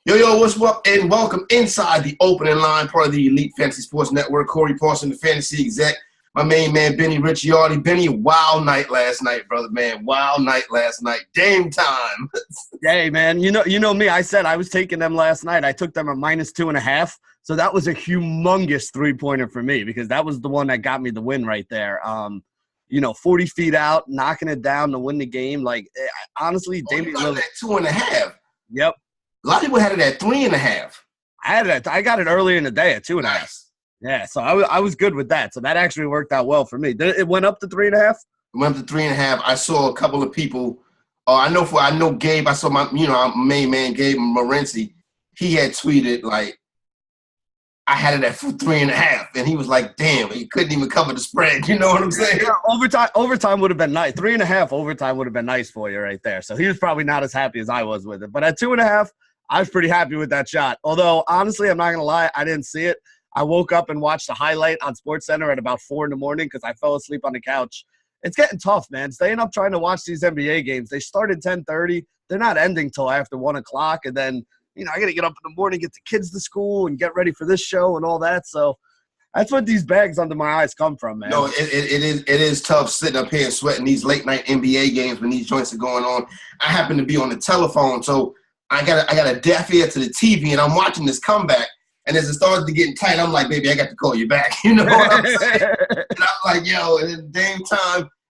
Yo, what's up? And welcome inside the opening line, part of the Elite Fantasy Sports Network. Corey Parson, the fantasy exec. My main man, Benny Ricciardi. Benny, wild night last night, brother, man. Wild night last night. Dame time. Hey, man, you know me. I said I was taking them last night. I took them at -2.5. So that was a humongous three-pointer for me because that was the one that got me the win right there. 40 feet out, knocking it down to win the game. Honestly, Dame Lillard. At 2.5. Yep. A lot of people had it at 3.5. I got it earlier in the day at 2.5. Nice. Yeah, so I was good with that. So that actually worked out well for me. It went up to 3.5? It went up to 3.5. I saw a couple of people. I know Gabe. I saw my main man, Gabe Morency. He had tweeted like, I had it at 3.5, and he was like, "Damn, he couldn't even cover the spread." You know what I'm saying? Yeah, overtime would have been nice. 3.5 overtime would have been nice for you right there. So he was probably not as happy as I was with it. But at 2.5, I was pretty happy with that shot. Although honestly, I'm not gonna lie, I didn't see it. I woke up and watched the highlight on SportsCenter at about 4 in the morning because I fell asleep on the couch. It's getting tough, man. Staying up trying to watch these NBA games. They start at 10:30. They're not ending till after 1 o'clock, and then I got to get up in the morning, get the kids to school, and get ready for this show and all that. So that's what these bags under my eyes come from, man. No, it is tough sitting up here and sweating these late night NBA games when these joints are going on. I happen to be on the telephone, so I got a deaf ear to the TV, and I'm watching this comeback. And as it starts to get tight, I'm like, baby, I got to call you back. You know what I'm saying? And I'm like, yo, and then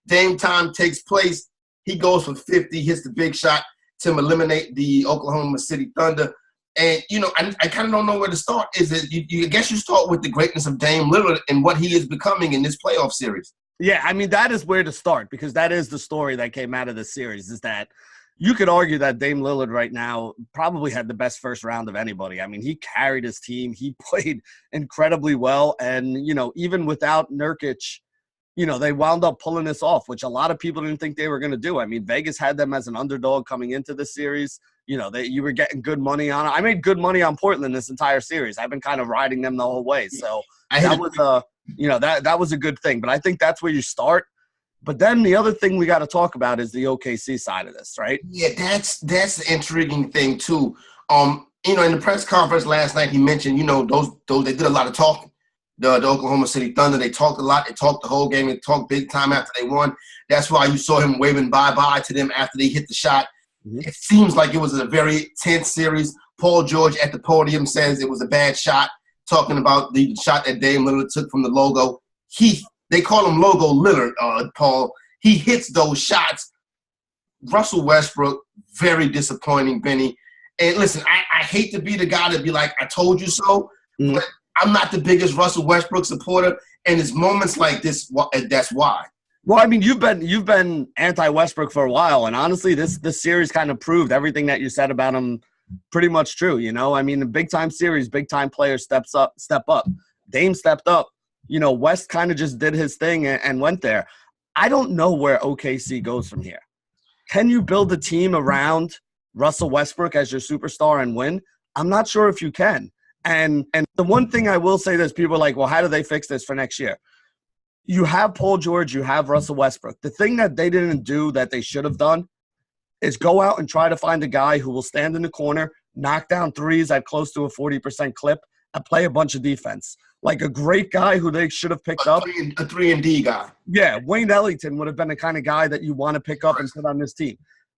Dame time takes place. He goes for 50, hits the big shot to eliminate the Oklahoma City Thunder. And, I kind of don't know where to start. I guess you start with the greatness of Dame Lillard and what he is becoming in this playoff series. Yeah, I mean, that is where to start because that is the story that came out of this series is that you could argue that Dame Lillard right now probably had the best first round of anybody. I mean, he carried his team. He played incredibly well. And, even without Nurkic, they wound up pulling this off, which a lot of people didn't think they were going to do. I mean, Vegas had them as an underdog coming into this series. You were getting good money on it. I made good money on Portland this entire series. I've been kind of riding them the whole way. So that was a good thing. But I think that's where you start. But then the other thing we got to talk about is the OKC side of this, right? Yeah, that's the intriguing thing too. In the press conference last night, he mentioned, those they did a lot of talking. The Oklahoma City Thunder, they talked a lot. They talked the whole game. They talked big time after they won. That's why you saw him waving bye-bye to them after they hit the shot. Mm-hmm. It seems like it was a very tense series. Paul George at the podium says it was a bad shot, talking about the shot that Dame Lillard took from the logo. They call him Logo Lillard, Paul. He hits those shots. Russell Westbrook, very disappointing, Benny. And listen, I hate to be the guy to be like, I told you so, but I'm not the biggest Russell Westbrook supporter, and it's moments like this, that's why. Well, I mean, you've been anti-Westbrook for a while, and honestly, this series kind of proved everything that you said about him pretty much true, I mean, the big-time series, big-time players step up. Dame stepped up. West kind of just did his thing and went there. I don't know where OKC goes from here. Can you build a team around Russell Westbrook as your superstar and win? I'm not sure if you can. And the one thing I will say is people are like, well, how do they fix this for next year? You have Paul George, you have Russell Westbrook. The thing that they didn't do that they should have done is go out and try to find a guy who will stand in the corner, knock down threes at close to a 40% clip, and play a bunch of defense. Like a great guy who they should have picked up. A 3-and-D guy. Yeah, Wayne Ellington would have been the kind of guy that you want to pick up and put on this team.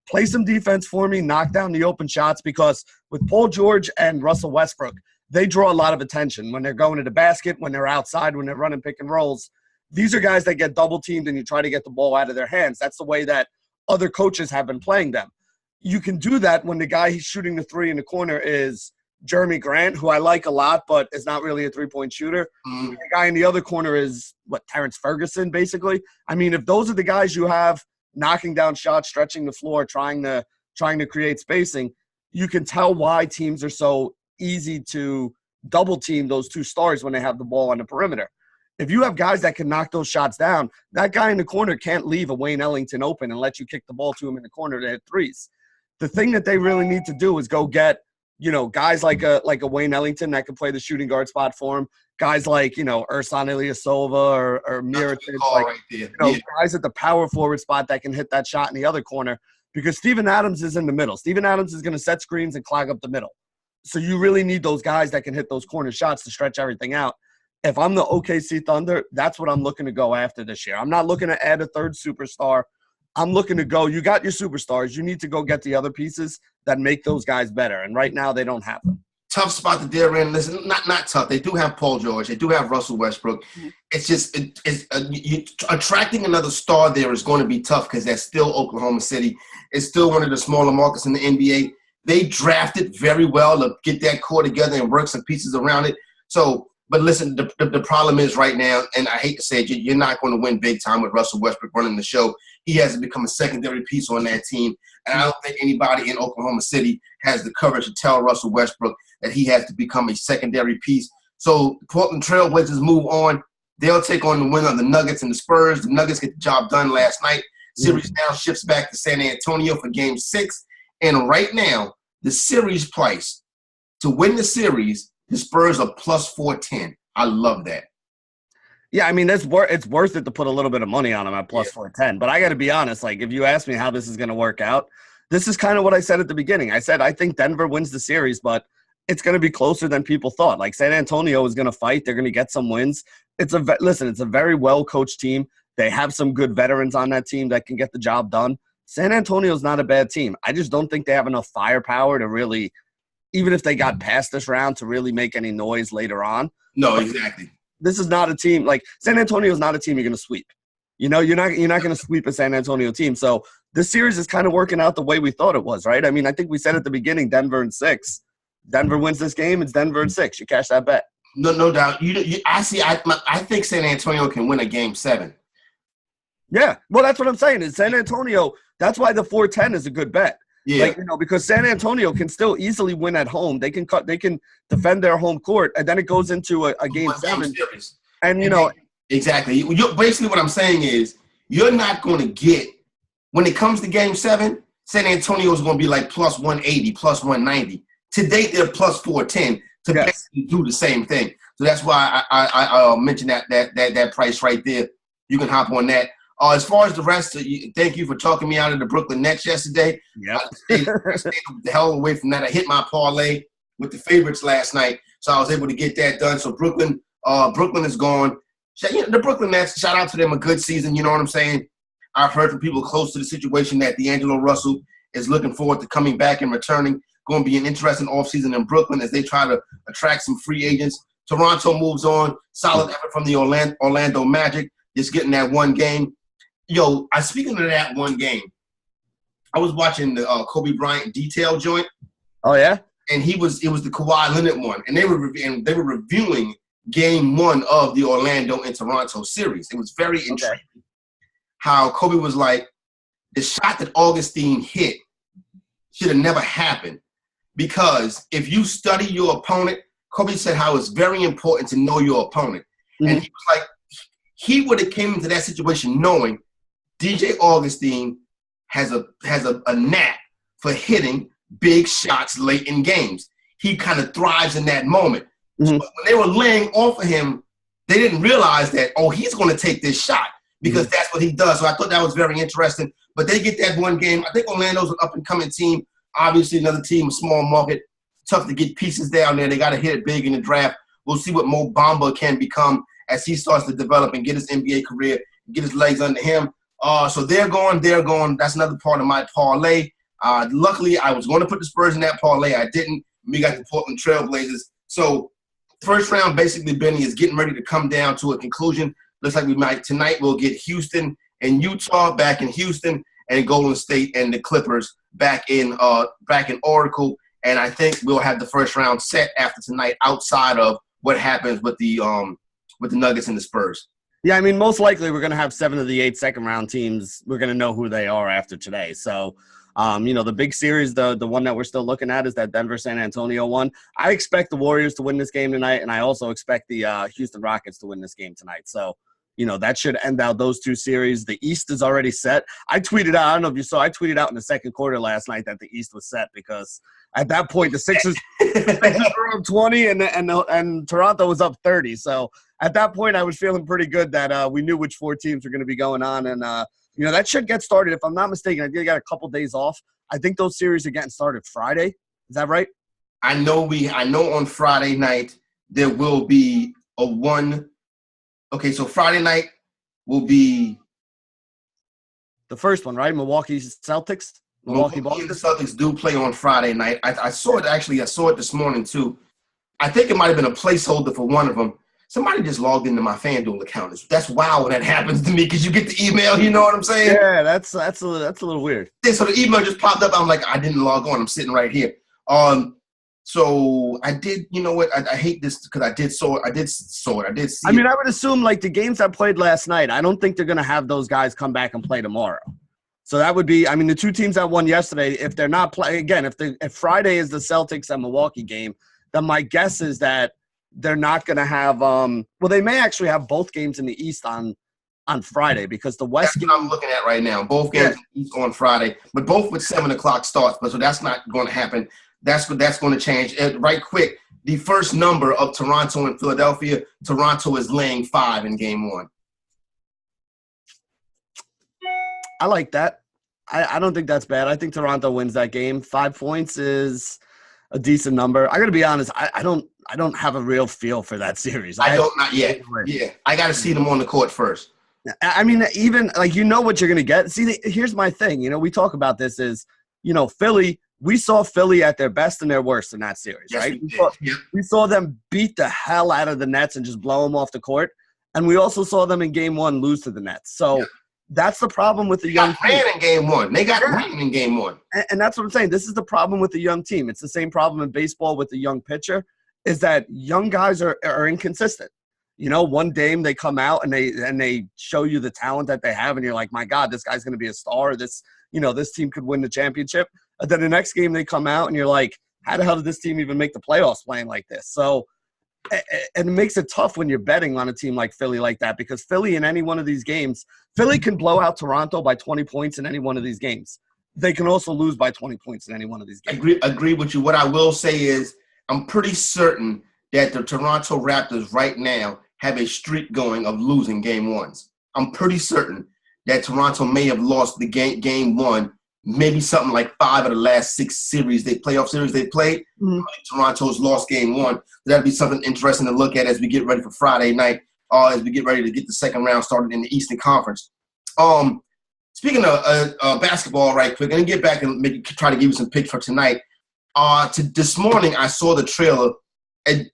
Play some defense for me, knock down the open shots because with Paul George and Russell Westbrook, they draw a lot of attention when they're going to the basket, when they're outside, when they're running pick and rolls. These are guys that get double teamed and you try to get the ball out of their hands. That's the way that other coaches have been playing them. You can do that when the guy who's shooting the three in the corner is Jeremy Grant, who I like a lot, but is not really a three-point shooter. Mm. The guy in the other corner is, Terrence Ferguson, basically. I mean, if those are the guys you have knocking down shots, stretching the floor, trying to create spacing, you can tell why teams are so easy to double-team those two stars when they have the ball on the perimeter. If you have guys that can knock those shots down, that guy in the corner can't leave a Wayne Ellington open and let you kick the ball to him in the corner to hit threes. The thing that they really need to do is go get guys like a Wayne Ellington that can play the shooting guard spot for him. Guys like, Ersan Ilyasova or Mirotic, guys at the power forward spot that can hit that shot in the other corner because Steven Adams is in the middle. Steven Adams is going to set screens and clog up the middle. So you really need those guys that can hit those corner shots to stretch everything out. If I'm the OKC Thunder, that's what I'm looking to go after this year. I'm not looking to add a third superstar. I'm looking to go, you got your superstars. You need to go get the other pieces that make those guys better. And right now they don't have them. Tough spot that they're in. Listen, not tough. They do have Paul George. They do have Russell Westbrook. It's just attracting another star there is going to be tough because that's still Oklahoma City. It's still one of the smaller markets in the NBA. They drafted very well to get that core together and work some pieces around it. So, but listen, the problem is right now, and I hate to say it, you're not going to win big time with Russell Westbrook running the show. He has to become a secondary piece on that team. And I don't think anybody in Oklahoma City has the courage to tell Russell Westbrook that he has to become a secondary piece. So the Portland Trail Blazers move on. They'll take on the winner of the Nuggets and the Spurs. The Nuggets get the job done last night. Series now shifts back to San Antonio for Game 6. And right now, the series price to win the series, the Spurs are plus 410. I love that. Yeah, I mean, it's worth it to put a little bit of money on them at plus 410. But I got to be honest, like, if you ask me how this is going to work out, this is kind of what I said at the beginning. I said I think Denver wins the series, but it's going to be closer than people thought. Like, San Antonio is going to fight. They're going to get some wins. It's a very well-coached team. They have some good veterans on that team that can get the job done. San Antonio is not a bad team. I just don't think they have enough firepower to really, even if they got past this round, to really make any noise later on. No, exactly. This is not a team like San Antonio is not a team you're going to sweep. You know, you're not going to sweep a San Antonio team. So this series is kind of working out the way we thought it was, right? I mean, I think we said at the beginning, Denver in 6. Denver wins this game. It's Denver in 6. You cash that bet. No doubt. I think San Antonio can win a Game 7. Yeah. Well, that's what I'm saying. Is San Antonio. That's why the 410 is a good bet. Yeah. Like, you know, because San Antonio can still easily win at home. They can defend their home court, and then it goes into a Game 7. And, you know. Exactly. Basically what I'm saying is you're not going to get – when it comes to Game 7, San Antonio is going to be like plus 180, plus 190. To date, they're plus 410 to basically do the same thing. So that's why I mentioned that price right there. You can hop on that. As far as the rest, thank you for talking me out of the Brooklyn Nets yesterday. Yeah, stayed the hell away from that. I hit my parlay with the favorites last night, so I was able to get that done. So Brooklyn is gone. The Brooklyn Nets, shout out to them, a good season. You know what I'm saying? I've heard from people close to the situation that D'Angelo Russell is looking forward to coming back and returning. Going to be an interesting offseason in Brooklyn as they try to attract some free agents. Toronto moves on. Solid effort from the Orlando Magic, just getting that one game. Yo, speaking of that one game, I was watching the Kobe Bryant detail joint. Oh yeah, and it was the Kawhi Leonard one, and they were reviewing Game 1 of the Orlando and Toronto series. It was very intriguing how Kobe was like, the shot that Augustine hit should have never happened because if you study your opponent, Kobe said how it's very important to know your opponent, and he was like, he would have came into that situation knowing DJ Augustine has a knack for hitting big shots late in games. He kind of thrives in that moment. So when they were laying off of him, they didn't realize that, he's going to take this shot because that's what he does. So I thought that was very interesting. But they get that one game. I think Orlando's an up-and-coming team. Obviously, another team, a small market. Tough to get pieces down there. They got to hit it big in the draft. We'll see what Mo Bamba can become as he starts to develop and get his NBA career, get his legs under him. So they're going. That's another part of my parlay. Luckily, I was going to put the Spurs in that parlay. I didn't. We got the Portland Trail Blazers. So first round, basically, Benny, is getting ready to come down to a conclusion. Looks like we might tonight. We'll get Houston and Utah back in Houston, and Golden State and the Clippers back in Oracle. And I think we'll have the first round set after tonight, outside of what happens with the Nuggets and the Spurs. Yeah, I mean, most likely we're going to have 7 of the 8 second-round teams. We're going to know who they are after today. So, the big series, the one that we're still looking at is that Denver-San Antonio one. I expect the Warriors to win this game tonight, and I also expect the Houston Rockets to win this game tonight. So, that should end out those 2 series. The East is already set. I tweeted out, I don't know if you saw, I tweeted out in the second quarter last night that the East was set because at that point the Sixers were up 20 and Toronto was up 30. So at that point I was feeling pretty good that we knew which 4 teams were going to be going on. And, that should get started. If I'm not mistaken, I think they got a couple days off. I think those series are getting started Friday. Is that right? I know on Friday night there will be a one. Okay, so Friday night will be the first one, right? Milwaukee Celtics. Milwaukee and the Celtics do play on Friday night. I saw it actually. I saw it this morning too. I think it might have been a placeholder for one of them. Somebody just logged into my FanDuel account. That's wild when that happens to me because you get the email. You know what I'm saying? Yeah, that's a little weird. Yeah, so the email just popped up. I'm like, I didn't log on. I'm sitting right here. So I did. You know what? I hate this because I did see. I mean, I would assume like the games I played last night. I don't think they're gonna have those guys come back and play tomorrow. So that would be. I mean, the two teams that won yesterday. If they're not playing again, if Friday is the Celtics and Milwaukee game, then my guess is that they're not gonna have. Well, they may actually have both games in the East on Friday because the West. That's what I'm looking at right now. Both games on Friday, but both with 7:00 starts. But so that's not going to happen. That's going to change. Right quick, the first number of Toronto and Philadelphia. Toronto is laying 5 in Game 1. I like that. I don't think that's bad. I think Toronto wins that game. 5 points is a decent number. I got to be honest. I don't have a real feel for that series. Not yet. Yeah, I got to see them on the court first. I mean, even like what you're going to get. See, here's my thing. We talk about this is, Philly. We saw Philly at their best and their worst in that series, yes, right? We saw them beat the hell out of the Nets and just blow them off the court. And we also saw them in Game 1 lose to the Nets. So that's the problem with the young team. They got ran in Game 1. They got ran in Game 1. And that's what I'm saying. This is the problem with the young team. It's the same problem in baseball with the young pitcher is that young guys are inconsistent. One game they come out and they show you the talent that they have, and you're like, my God, this guy's going to be a star. This team could win the championship. And then the next game they come out and you're like, how the hell did this team even make the playoffs playing like this? So, and it makes it tough when you're betting on a team like Philly like that because Philly in any one of these games, Philly can blow out Toronto by 20 points in any one of these games. They can also lose by 20 points in any one of these games. Agree with you. What I will say is I'm pretty certain that the Toronto Raptors right now have a streak going of losing Game 1s. I'm pretty certain that Toronto may have lost the game 1, maybe something like 5 of the last 6 playoff series they played. Mm-hmm. Toronto's lost Game 1. So that'd be something interesting to look at as we get ready for Friday night, as we get ready to get the second round started in the Eastern Conference. Speaking of basketball right quick, and get back and maybe try to give you some picks for tonight. This morning I saw the trailer. It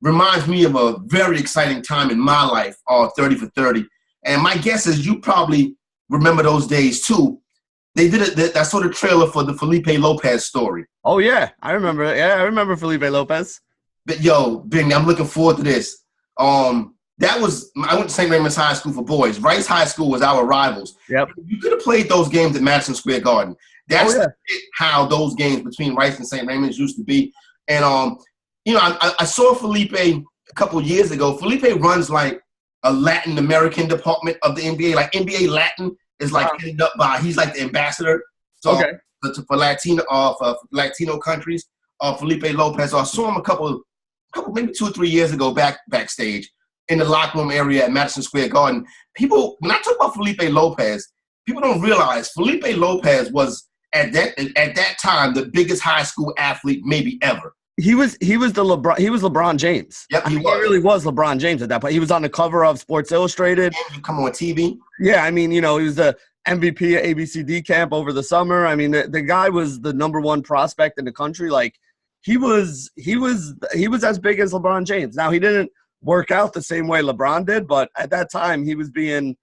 reminds me of a very exciting time in my life, 30 for 30. And my guess is you probably remember those days too. They did it. I saw the trailer for the Felipe Lopez story. Oh, yeah. I remember. Yeah, I remember Felipe Lopez. But, Bing, I'm looking forward to this. I went to St. Raymond's High School for boys. Rice High School was our rivals. Yep. You could have played those games at Madison Square Garden. That's how those games between Rice and St. Raymond's used to be. And, I saw Felipe a couple years ago. Felipe runs like a Latin American department of the NBA, like NBA Latin. Is like headed up by he's like the ambassador. So for Latino countries, Felipe Lopez. I saw him a couple maybe 2 or 3 years ago backstage in the locker room area at Madison Square Garden. People, when I talk about Felipe Lopez, people don't realize Felipe Lopez was at that time the biggest high school athlete maybe ever. He was LeBron James. Yep, he really was LeBron James at that point. He was on the cover of Sports Illustrated. Come on TV. Yeah, I mean, he was the MVP at ABCD camp over the summer. I mean, the guy was the number 1 prospect in the country. Like, he was as big as LeBron James. Now, he didn't work out the same way LeBron did, but at that time, he was being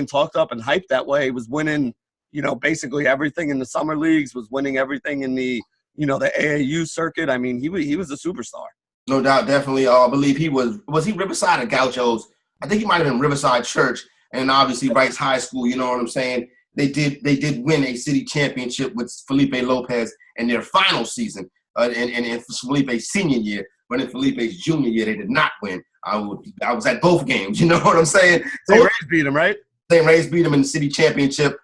talked up and hyped that way. He was winning, basically everything in the summer leagues, was winning everything in the AAU circuit. I mean, he was a superstar. No doubt, definitely. I believe he was he Riverside or Gauchos? I think he might have been Riverside Church, and obviously Rice High School. You know what I'm saying? They did win a city championship with Felipe Lopez in their final season, and Felipe's senior year. But in Felipe's junior year, they did not win. I was at both games. You know what I'm saying? St. Ray's beat him, right? St. Ray's beat him in the city championship.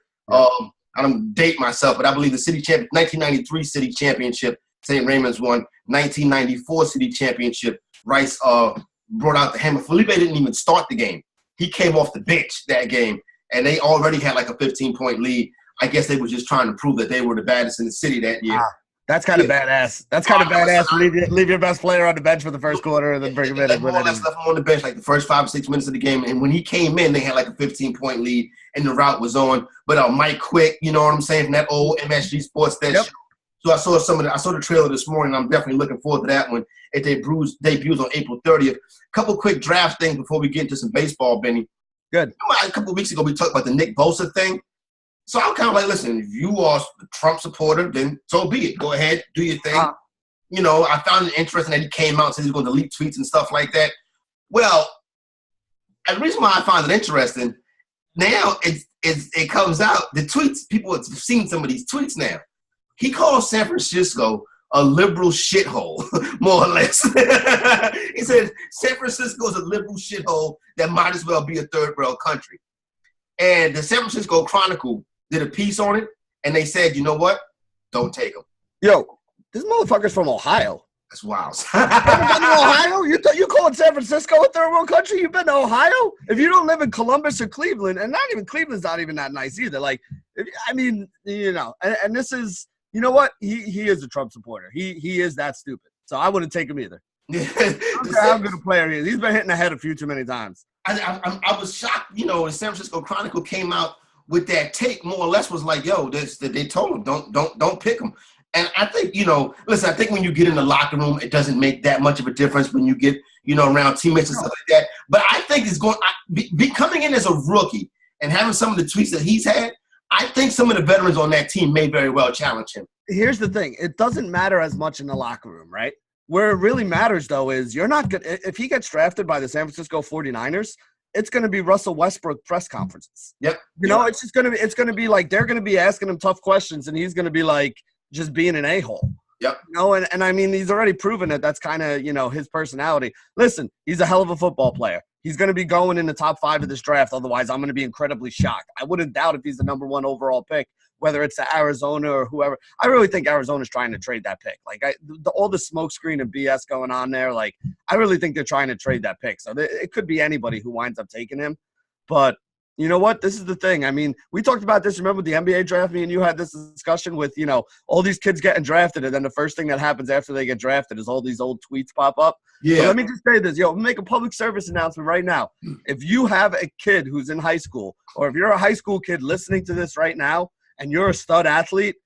I don't date myself, but I believe the 1993 city championship, St. Raymond's won. 1994 city championship, Rice brought out the hammer. Felipe didn't even start the game. He came off the bench that game, and they already had like a 15-point lead. I guess they were just trying to prove that they were the baddest in the city that year. That's kind of badass. That's kind of badass. Leave your best player on the bench for the first quarter and then bring him in. Like more or less left him on the bench like the first 5 or 6 minutes of the game. And when he came in, they had like a 15-point lead and the route was on. But Mike Quick, you know what I'm saying, from that old MSG Sports show. So I saw the trailer this morning. I'm definitely looking forward to that one. It debuts on April 30th. Couple quick draft things before we get into some baseball, Benny. Good. A couple of weeks ago, we talked about the Nick Bosa thing. So I'm kind of like, listen, if you are a Trump supporter, then so be it. Go ahead, do your thing. You know, I found it interesting that he came out and said he was going to delete tweets and stuff like that. Well, the reason why I find it interesting, now it comes out, the tweets, people have seen some of these tweets now. He calls San Francisco a liberal shithole, more or less. He said San Francisco is a liberal shithole that might as well be a third world country. And the San Francisco Chronicle did a piece on it, and they said, you know what? Don't take them. Yo, this motherfucker's from Ohio. That's wild. You ever been to Ohio? You calling San Francisco a third world country? You've been to Ohio? If you don't live in Columbus or Cleveland, and not even Cleveland's not even that nice either. Like, I mean, you know, and this is, you know what? He is a Trump supporter. He is that stupid. So I wouldn't take him either. I don't care how good a player he is. He's been hitting the head a few too many times. I was shocked, you know, the San Francisco Chronicle came out with that take, more or less was like, yo, they told him, don't pick him. And I think, you know, listen, I think when you get in the locker room, it doesn't make that much of a difference when you get, you know, around teammates and stuff like that. But I think it's going – coming in as a rookie and having some of the tweets that he's had, I think some of the veterans on that team may very well challenge him. Here's the thing. It doesn't matter as much in the locker room, right? Where it really matters, though, is you're not good. If he gets drafted by the San Francisco 49ers, it's going to be Russell Westbrook press conferences. Yep. You know, it's going to be like they're going to be asking him tough questions, and he's going to be like just being an a-hole. Yep. You know, and I mean, he's already proven that that's kind of, you know, his personality. Listen, he's a hell of a football player. He's going to be going in the top 5 of this draft. Otherwise, I'm going to be incredibly shocked. I wouldn't doubt if he's the number 1 overall pick, whether it's to Arizona or whoever. I really think Arizona's trying to trade that pick. Like, all the smokescreen and BS going on there, like, I really think they're trying to trade that pick. So it could be anybody who winds up taking him. But you know what? This is the thing. I mean, we talked about this. Remember the NBA draft? Me and you had this discussion with, you know, all these kids getting drafted, and then the first thing that happens after they get drafted is all these old tweets pop up. Yeah. So let me just say this. Yo, make a public service announcement right now. If you have a kid who's in high school, or if you're a high school kid listening to this right now, and you're a stud athlete,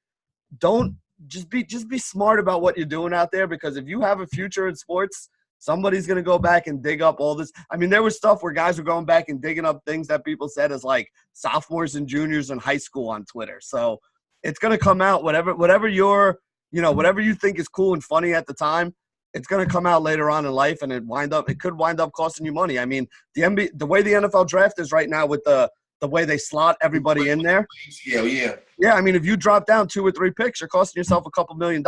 don't just be smart about what you're doing out there, because if you have a future in sports, somebody's going to go back and dig up all this. I mean, there was stuff where guys were going back and digging up things that people said as like sophomores and juniors in high school on Twitter. So it's going to come out, whatever you're, you know, whatever you think is cool and funny at the time, it's going to come out later on in life, and it could wind up costing you money. I mean, the way the NFL draft is right now with the way they slot everybody in there. Yeah, I mean, if you drop down 2 or 3 picks, you're costing yourself a couple $1 million.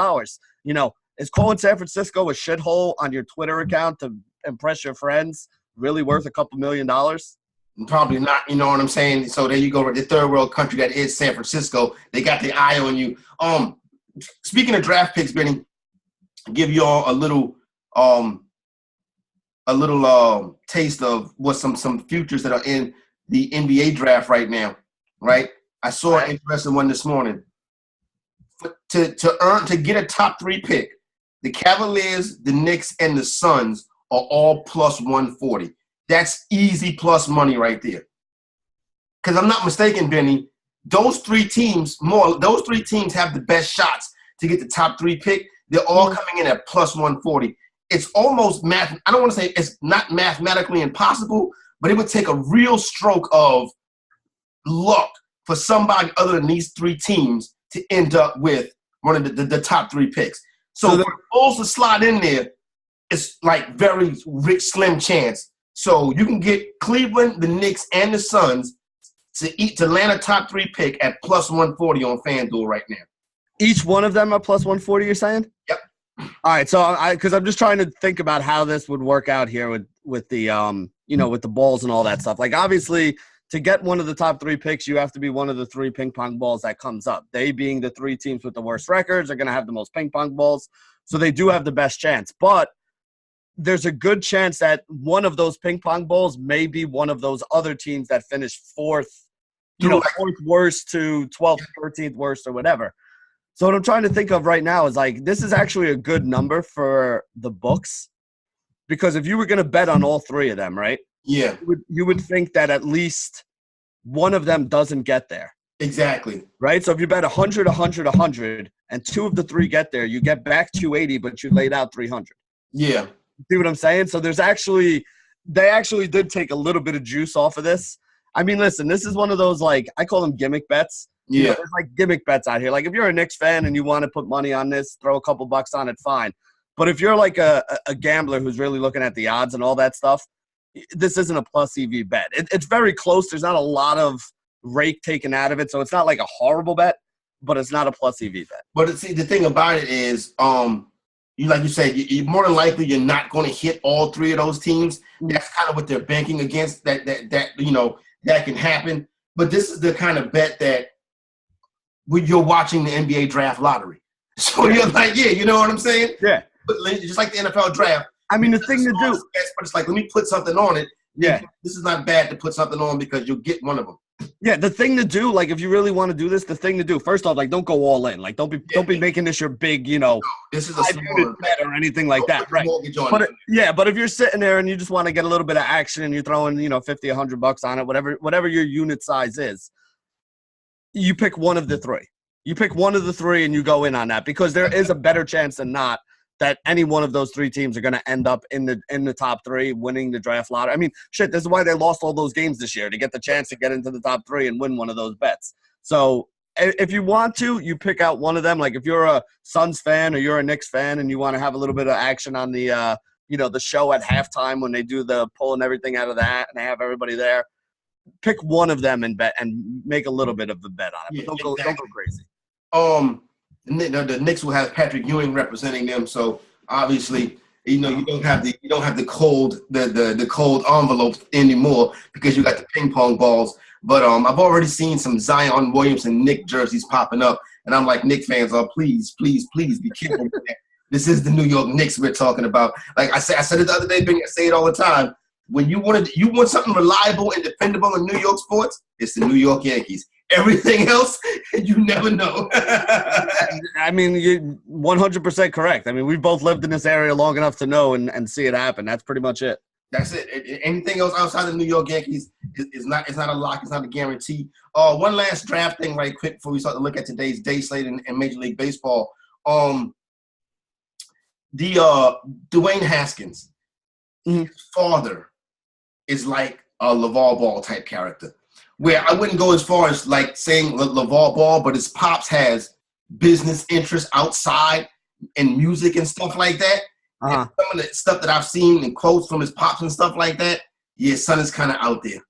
You know, is calling San Francisco a shithole on your Twitter account to impress your friends really worth a couple $1 million? Probably not, you know what I'm saying? So there you go, the third world country that is San Francisco. They got the eye on you. Speaking of draft picks, Benny, I'll give you all a little taste of what some futures that are in the NBA draft right now, right? I saw an interesting one this morning. To get a top 3 pick, the Cavaliers, the Knicks, and the Suns are all plus 140. That's easy plus money right there. Because I'm not mistaken, Benny, those three teams have the best shots to get the top 3 pick. They're all coming in at plus 140. It's almost math. I don't want to say it's not mathematically impossible, but it would take a real stroke of luck for somebody other than these 3 teams to end up with one of the top 3 picks. So for the Bulls to slide in there, it's like very slim chance. So you can get Cleveland, the Knicks, and the Suns to land a top 3 pick at plus 140 on FanDuel right now. Each one of them are plus 140, you're saying? Yep. All right, so because I'm just trying to think about how this would work out here with the with the balls and all that stuff. Like, obviously, to get one of the top 3 picks, you have to be one of the 3 ping pong balls that comes up. They, being the 3 teams with the worst records, are going to have the most ping pong balls, so they do have the best chance. But there's a good chance that one of those ping pong balls may be one of those other teams that finished 4th, 4th worst to 12th, 13th worst or whatever. So what I'm trying to think of right now is like this is actually a good number for the books because if you were going to bet on all three of them, right? Yeah, You would think that at least one of them doesn't get there. exactly. Right? So if you bet 100, 100, 100, and two of the three get there, you get back 280, but you laid out 300. Yeah. See what I'm saying? So they actually did take a little bit of juice off of this. I mean, listen, this is one of those, like, I call them gimmick bets. Yeah. You know, there's like gimmick bets out here. Like if you're a Knicks fan and you want to put money on this, throw a couple bucks on it, fine. But if you're like a gambler who's really looking at the odds and all that stuff, this isn't a plus EV bet. It's very close. There's not a lot of rake taken out of it, so it's not like a horrible bet, but it's not a plus EV bet. But see, the thing about it is, you like you said, you more than likely you're not going to hit all three of those teams. That's kind of what they're banking against. That you know that can happen. But this is the kind of bet that when you're watching the NBA draft lottery, so you're like, yeah, you know what I'm saying? Yeah. But just like the NFL draft. I mean, the thing to do. But it's like, let me put something on it. Yeah. This is not bad to put something on because you'll get one of them. Yeah, the thing to do, like if you really want to do this, the thing to do, first off, like don't go all in. Like don't be making this your big, you know, this is a smaller bet or anything like that, right? But if you're sitting there and you just want to get a little bit of action and you're throwing, you know, 50, 100 bucks on it, whatever your unit size is, you pick one of the three. You pick one of the three and you go in on that because there is a better chance than not that any one of those three teams are going to end up in the top three, winning the draft lottery. I mean, shit, this is why they lost all those games this year, to get the chance to get into the top three and win one of those bets. So if you want to, you pick out one of them. Like if you're a Suns fan or you're a Knicks fan and you want to have a little bit of action on the you know, the show at halftime when they do the pulling everything out of the hat and they have everybody there, pick one of them and bet and make a little bit of the bet on it. But don't go crazy. The Knicks will have Patrick Ewing representing them, so obviously, you know, you don't have the cold envelope anymore because you got the ping pong balls. But I've already seen some Zion Williamson Knick jerseys popping up, and I'm like, Knick fans, please be careful with that. This is the New York Knicks we're talking about. Like I said it the other day, I say it all the time. When you want something reliable and dependable in New York sports, it's the New York Yankees. Everything else, you never know. I mean, you're 100% correct. I mean, we've both lived in this area long enough to know and see it happen. That's pretty much it. That's it. Anything else outside the New York Yankees is not a lock. It's not a guarantee. One last draft thing right quick before we start to look at today's day slate in Major League Baseball. Dwayne Haskins, his father is like a LeVar Ball type character. Where I wouldn't go as far as like saying LeVar Ball, but his pops has business interests outside in music and stuff like that. And some of the stuff that I've seen and quotes from his pops and stuff like that, yeah, his son is kind of out there.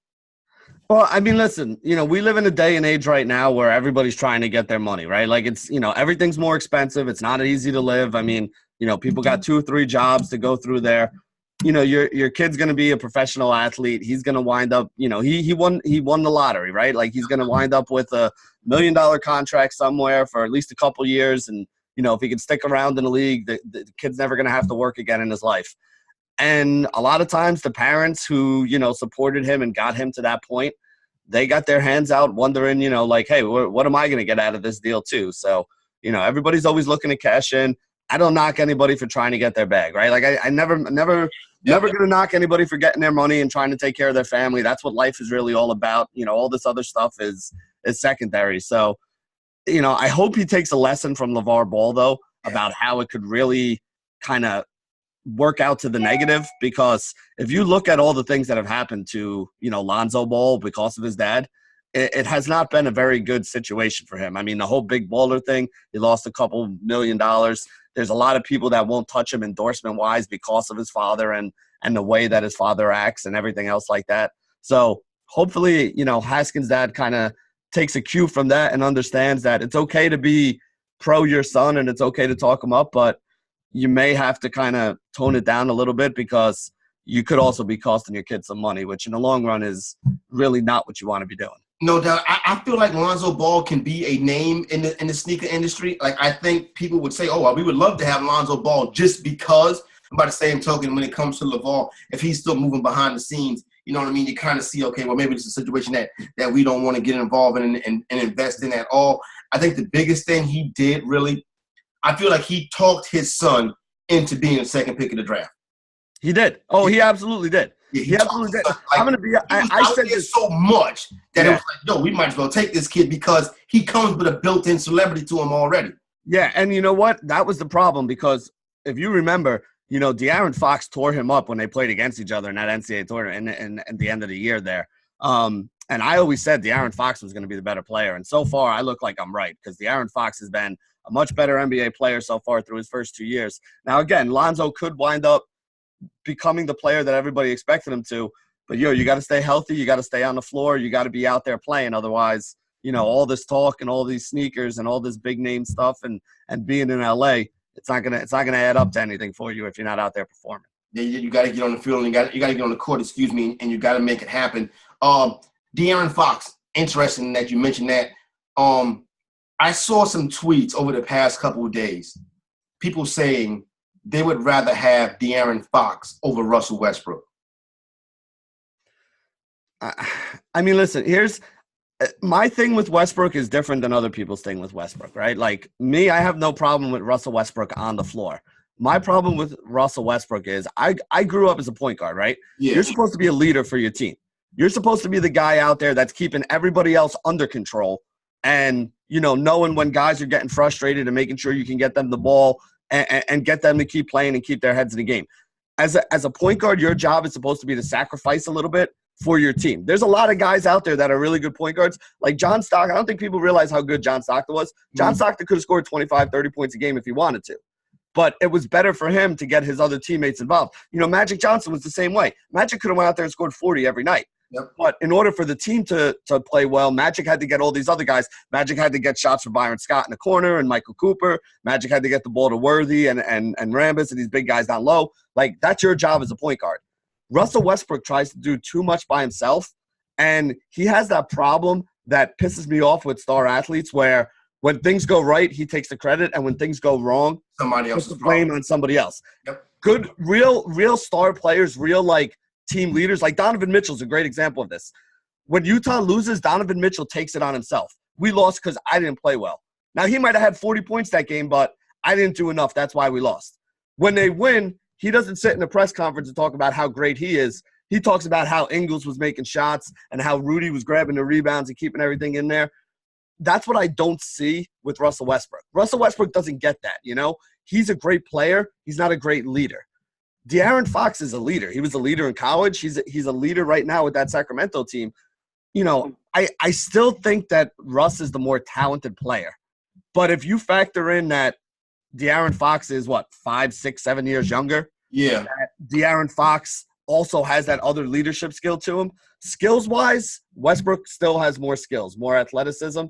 Well, I mean, listen, you know, we live in a day and age right now where everybody's trying to get their money, right? Like it's, you know, everything's more expensive. It's not easy to live. I mean, you know, people got 2 or 3 jobs to go through there. You know, your kid's going to be a professional athlete. He's going to wind up, you know, he won the lottery, right? Like he's going to wind up with $1 million contract somewhere for at least a couple years. And, you know, if he can stick around in the league, the kid's never going to have to work again in his life. And a lot of times the parents who, you know, supported him and got him to that point, they got their hands out wondering, you know, like, hey, what am I going to get out of this deal too? So, you know, everybody's always looking to cash in. I don't knock anybody for trying to get their bag, right? Like I never going to knock anybody for getting their money and trying to take care of their family. That's what life is really all about. You know, all this other stuff is secondary. So, you know, I hope he takes a lesson from LeVar Ball, though, about how it could really kind of work out to the negative. Because if you look at all the things that have happened to, you know, Lonzo Ball because of his dad, it has not been a very good situation for him. I mean, the whole big baller thing, he lost a couple $1 million. There's a lot of people that won't touch him endorsement-wise because of his father and the way that his father acts and everything else like that. So hopefully, you know, Haskins' dad kind of takes a cue from that and understands that it's okay to be pro your son and it's okay to talk him up, but you may have to kind of tone it down a little bit because you could also be costing your kid some money, which in the long run is really not what you want to be doing. No doubt. I feel like Lonzo Ball can be a name in the sneaker industry. Like, I think people would say, oh, well, we would love to have Lonzo Ball just because. By the same token, when it comes to LeVar, if he's still moving behind the scenes, you know what I mean? You kind of see, okay, well, maybe it's a situation that we don't want to get involved in and invest in at all. I think the biggest thing he did really, I feel like he talked his son into being the second pick of the draft. He did. Oh, he absolutely did. Yeah, he absolutely did. Like, I'm gonna be. I said this so much that it was like, yo, we might as well take this kid because he comes with a built-in celebrity to him already. Yeah, and you know what? That was the problem because if you remember, De'Aaron Fox tore him up when they played against each other in that NCAA tournament and the end of the year there. And I always said De'Aaron Fox was going to be the better player, and so far I look like I'm right because De'Aaron Fox has been a much better NBA player so far through his first 2 years. Now again, Lonzo could wind up becoming the player that everybody expected him to. But, you got to stay healthy. You got to stay on the floor. You got to be out there playing. Otherwise, all this talk and all these sneakers and all this big name stuff and being in LA, it's not gonna add up to anything for you if you're not out there performing. Yeah, you got to get on the field and you got to get on the court, and you got to make it happen. De'Aaron Fox, interesting that you mentioned that. I saw some tweets over the past couple of days, people saying they would rather have De'Aaron Fox over Russell Westbrook. I mean, listen, here's my thing with Westbrook is different than other people's thing with Westbrook, right? Like me, I have no problem with Russell Westbrook on the floor. My problem with Russell Westbrook is I grew up as a point guard, right? Yeah. You're supposed to be a leader for your team. You're supposed to be the guy out there that's keeping everybody else under control and, knowing when guys are getting frustrated and making sure you can get them the ball and get them to keep playing and keep their heads in the game. As a point guard, your job is supposed to be to sacrifice a little bit for your team. There's a lot of guys out there that are really good point guards. Like John Stockton, I don't think people realize how good John Stockton was. John Stockton could have scored 25, 30 points a game if he wanted to. But it was better for him to get his other teammates involved. Magic Johnson was the same way. Magic could have went out there and scored 40 every night. Yep. But in order for the team to play well, Magic had to get all these other guys. Magic had to get shots for Byron Scott in the corner and Michael Cooper. Magic had to get the ball to Worthy and Rambis and these big guys down low. Like, that's your job as a point guard. Russell Westbrook tries to do too much by himself, and he has that problem that pisses me off with star athletes where when things go right, he takes the credit, and when things go wrong, somebody else puts the blame on somebody else. Yep. Good, real star players, real, team leaders, like Donovan Mitchell's a great example of this. When Utah loses, Donovan Mitchell takes it on himself. We lost because I didn't play well. Now, he might have had 40 points that game, but I didn't do enough. That's why we lost. When they win, he doesn't sit in a press conference and talk about how great he is. He talks about how Ingles was making shots and how Rudy was grabbing the rebounds and keeping everything in there. That's what I don't see with Russell Westbrook. Russell Westbrook doesn't get that, He's a great player. He's not a great leader. De'Aaron Fox is a leader. He was a leader in college. He's a leader right now with that Sacramento team. I still think that Russ is the more talented player. But if you factor in that De'Aaron Fox is, 5, 6, 7 years younger? Yeah. De'Aaron Fox also has that other leadership skill to him. Skills-wise, Westbrook still has more skills, more athleticism.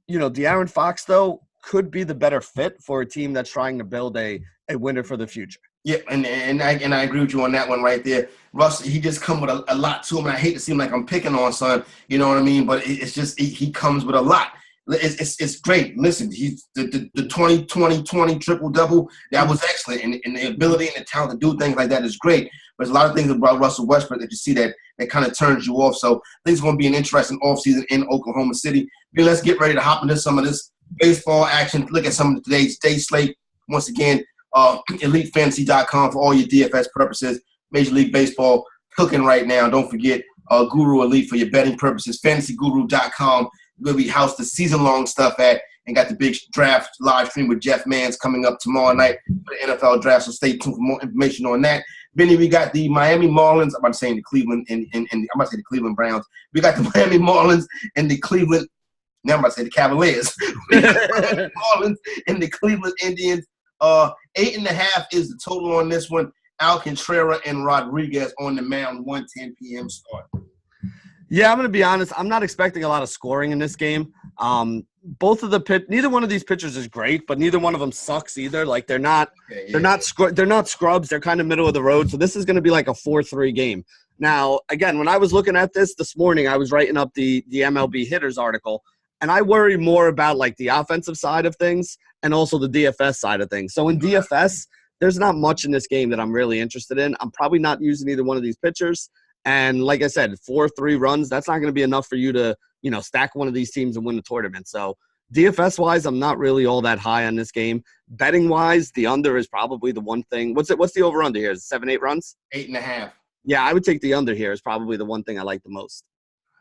De'Aaron Fox, though, could be the better fit for a team that's trying to build a winner for the future. Yeah, and I agree with you on that one right there. Russ, he just come with a lot to him. And I hate to seem like I'm picking on son, you know what I mean? But it's just he comes with a lot. It's great. Listen, he's the 20-20-20 triple-double. That was excellent. And the ability and the talent to do things like that is great. But there's a lot of things about Russell Westbrook that you see that kind of turns you off. So I think it's going to be an interesting offseason in Oklahoma City. But let's get ready to hop into some of this baseball action. Look at some of today's day slate. Once again, EliteFantasy.com for all your DFS purposes. Major League Baseball cooking right now. Don't forget Guru Elite for your betting purposes. FantasyGuru.com. Where we house the season-long stuff at, and got the big draft live stream with Jeff Mans coming up tomorrow night for the NFL draft. So stay tuned for more information on that. Benny, we got the Miami Marlins. I'm about to say the Cleveland and I'm about to say the Cleveland Browns. We got the Miami Marlins and the Cleveland. Now I'm about to say the Cavaliers. We got the Marlins and the Cleveland Indians. 8.5 is the total on this one. Alcantara and Rodriguez on the mound. 1:10 p.m. start. Yeah, I'm going to be honest. I'm not expecting a lot of scoring in this game. Neither one of these pitchers is great, but neither one of them sucks either. Like they're not scrubs. They're kind of middle of the road. So this is going to be like a 4-3 game. Now, again, when I was looking at this morning, I was writing up the MLB hitters article, and I worry more about like the offensive side of things and also the DFS side of things. So in DFS, there's not much in this game that I'm really interested in. I'm probably not using either one of these pitchers. And like I said, 4-3 runs, that's not going to be enough for you to, stack one of these teams and win the tournament. So, DFS-wise, I'm not really all that high on this game. Betting-wise, the under is probably the one thing. What's the over-under here? Is it 7-8 runs? 8.5. Yeah, I would take the under here. Is probably the one thing I like the most.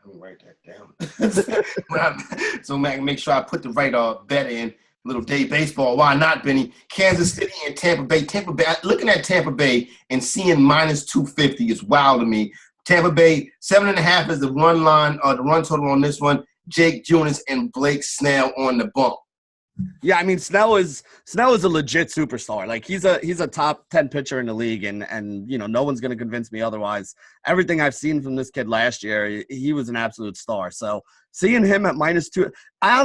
Let me write that down. So, make sure I put the right bet in. Little day baseball. Why not, Benny? Kansas City and Tampa Bay. Tampa Bay. Looking at Tampa Bay and seeing -250 is wild to me. Tampa Bay 7.5 is the run line. The run total on this one. Jake Junis and Blake Snell on the bump. Yeah, I mean Snell is a legit superstar. Like he's a top 10 pitcher in the league, and no one's gonna convince me otherwise. Everything I've seen from this kid last year, he was an absolute star. So seeing him at -2, I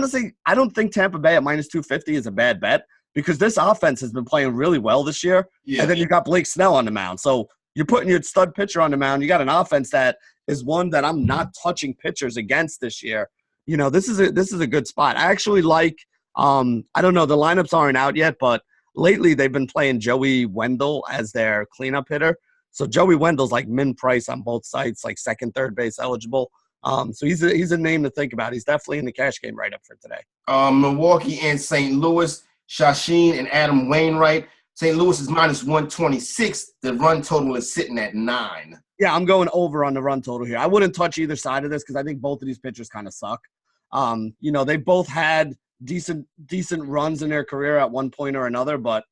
don't think Tampa Bay at -250 is a bad bet because this offense has been playing really well this year. Yeah. And then you got Blake Snell on the mound. So you're putting your stud pitcher on the mound. You got an offense that is one that I'm not touching pitchers against this year. This is a good spot. I actually like. I don't know. The lineups aren't out yet, but lately they've been playing Joey Wendell as their cleanup hitter. So Joey Wendell's like min price on both sites, like second, third base eligible. So he's a name to think about. He's definitely in the cash game right up for today. Milwaukee and St. Louis, Shashin and Adam Wainwright. St. Louis is -126. The run total is sitting at 9. Yeah, I'm going over on the run total here. I wouldn't touch either side of this because I think both of these pitchers kind of suck. They both had decent runs in their career at one point or another, but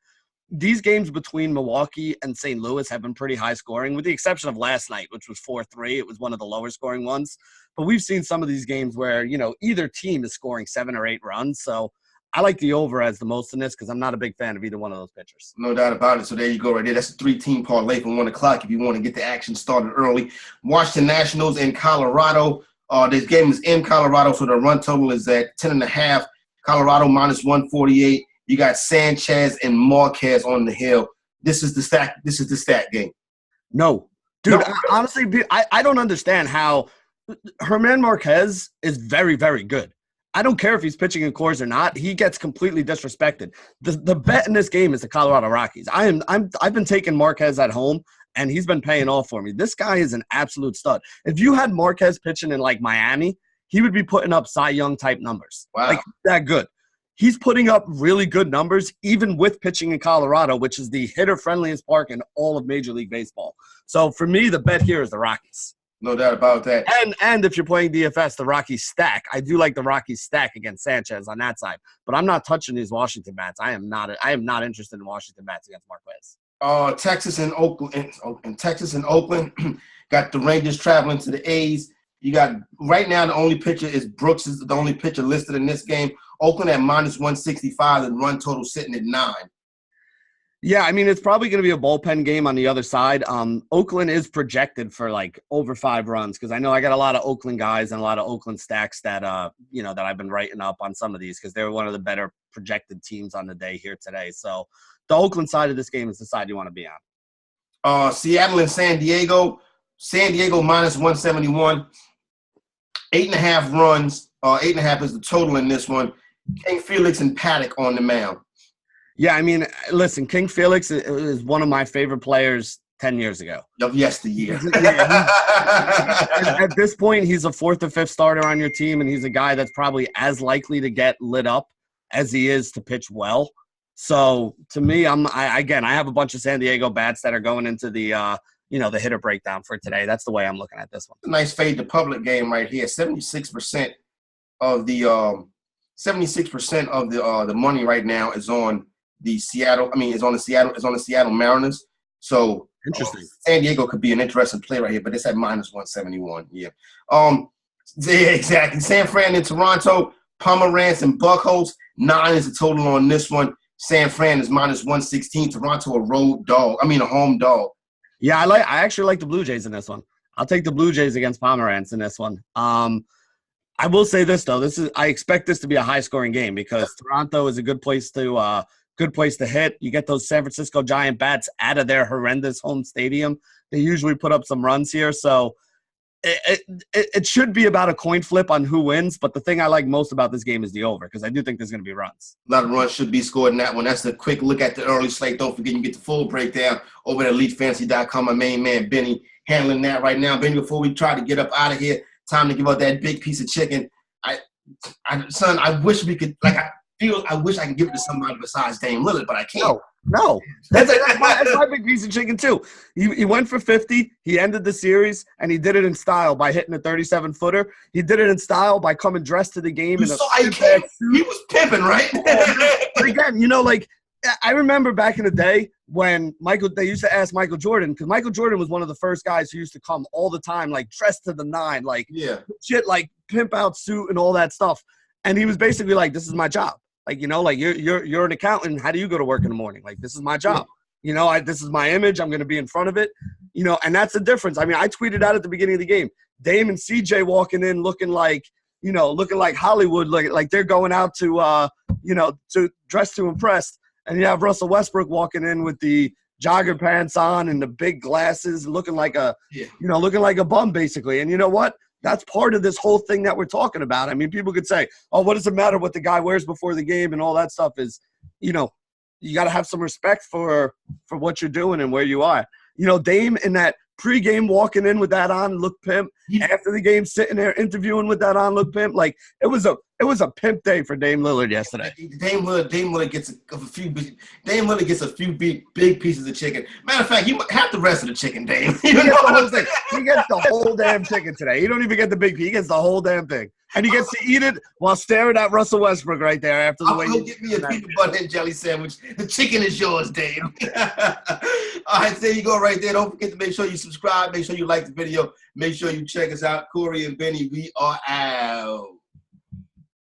these games between Milwaukee and St. Louis have been pretty high scoring, with the exception of last night, which was 4-3. It was one of the lower scoring ones. But we've seen some of these games where, either team is scoring 7 or 8 runs. So I like the over as the most in this because I'm not a big fan of either one of those pitchers. No doubt about it. So there you go right there. That's a 3-team parlay from 1 o'clock if you want to get the action started early. Washington Nationals in Colorado. This game is in Colorado, so the run total is at 10.5. Colorado -148. You got Sanchez and Marquez on the hill. This is the stat game. No. Dude, no. Honestly, I don't understand how Herman Marquez is very, very good. I don't care if he's pitching in Coors or not. He gets completely disrespected. The bet in this game is the Colorado Rockies. I've been taking Marquez at home, and he's been paying off for me. This guy is an absolute stud. If you had Marquez pitching in like Miami, he would be putting up Cy Young type numbers. Wow. Like that good. He's putting up really good numbers, even with pitching in Colorado, which is the hitter-friendliest park in all of Major League Baseball. So for me, the bet here is the Rockies. No doubt about that. And if you're playing DFS, the Rockies stack. I do like the Rockies stack against Sanchez on that side. But I'm not touching these Washington bats. I am not interested in Washington bats against Marquez. Texas and Oakland got the Rangers traveling to the A's. You got right now the only pitcher is Brooks is the only pitcher listed in this game. Oakland at -165 and run total sitting at 9. Yeah, I mean it's probably going to be a bullpen game on the other side. Oakland is projected for like over 5 runs because I know I got a lot of Oakland guys and a lot of Oakland stacks that that I've been writing up on some of these because they're one of the better projected teams on the day here today. So the Oakland side of this game is the side you want to be on. Seattle and San Diego. San Diego -171. 8.5 runs. 8.5 is the total in this one. King Felix and Paddock on the mound. Yeah, I mean, listen, King Felix is one of my favorite players 10 years ago. Of yesteryear. At this point, he's a 4th or 5th starter on your team, and he's a guy that's probably as likely to get lit up as he is to pitch well. So, to me, I have a bunch of San Diego bats that are going into the the hitter breakdown for today. That's the way I'm looking at this one. Nice fade to public game right here. 76% of the money right now is on the Seattle. Is on the Seattle Mariners. So interesting. San Diego could be an interesting play right here, but it's at -171. Yeah. Yeah, exactly. San Fran and Toronto, Pomeranz and Buchholz. 9 is the total on this one. San Fran is -116. Toronto a home dog. Yeah, I actually like the Blue Jays in this one. I'll take the Blue Jays against Pomeranz in this one. I will say this though, I expect this to be a high-scoring game because Toronto is a good place to hit. You get those San Francisco Giant bats out of their horrendous home stadium. They usually put up some runs here, so it should be about a coin flip on who wins. But the thing I like most about this game is the over because I do think there's going to be runs. A lot of runs should be scored in that one. That's a quick look at the early slate. Don't forget you get the full breakdown over at EliteFantasy.com. My main man Benny handling that right now. Benny, before we try to get up out of here, time to give out that big piece of chicken. son, I wish we could. I wish I could give it to somebody besides Dame Lillard, but I can't. No. That's my big piece of chicken, too. He went for 50. He ended the series, and he did it in style by hitting a 37-footer. He did it in style by coming dressed to the game. He was pimping, right? But again, I remember back in the day when they used to ask Michael Jordan, because Michael Jordan was one of the first guys who used to come all the time, dressed to the nine, shit, pimp out suit and all that stuff. And he was basically like, this is my job. You're an accountant. How do you go to work in the morning? This is my job. This is my image. I'm going to be in front of it. And that's the difference. I mean, I tweeted out at the beginning of the game, Dame and CJ walking in looking like Hollywood, like they're going out to dress to impress. And you have Russell Westbrook walking in with the jogger pants on and the big glasses, looking like a bum basically. And you know what? That's part of this whole thing that we're talking about. I mean, people could say, oh, what does it matter what the guy wears before the game and all that stuff is, you got to have some respect for what you're doing and where you are. Dame in that pregame walking in with that on look pimp. After the game sitting there interviewing with that on look pimp. It was a pimp day for Dame Lillard yesterday. Dame Lillard gets a few big pieces of chicken. Matter of fact, he have the rest of the chicken, Dame. He gets the whole damn chicken today. He don't even get the big piece. He gets the whole damn thing. And he gets to eat it while staring at Russell Westbrook right there after the way Go get me a peanut butter and jelly sandwich. The chicken is yours, Dame. All right, there you go right there. Don't forget to make sure you subscribe. Make sure you like the video. Make sure you check us out. Corey and Benny, we are out.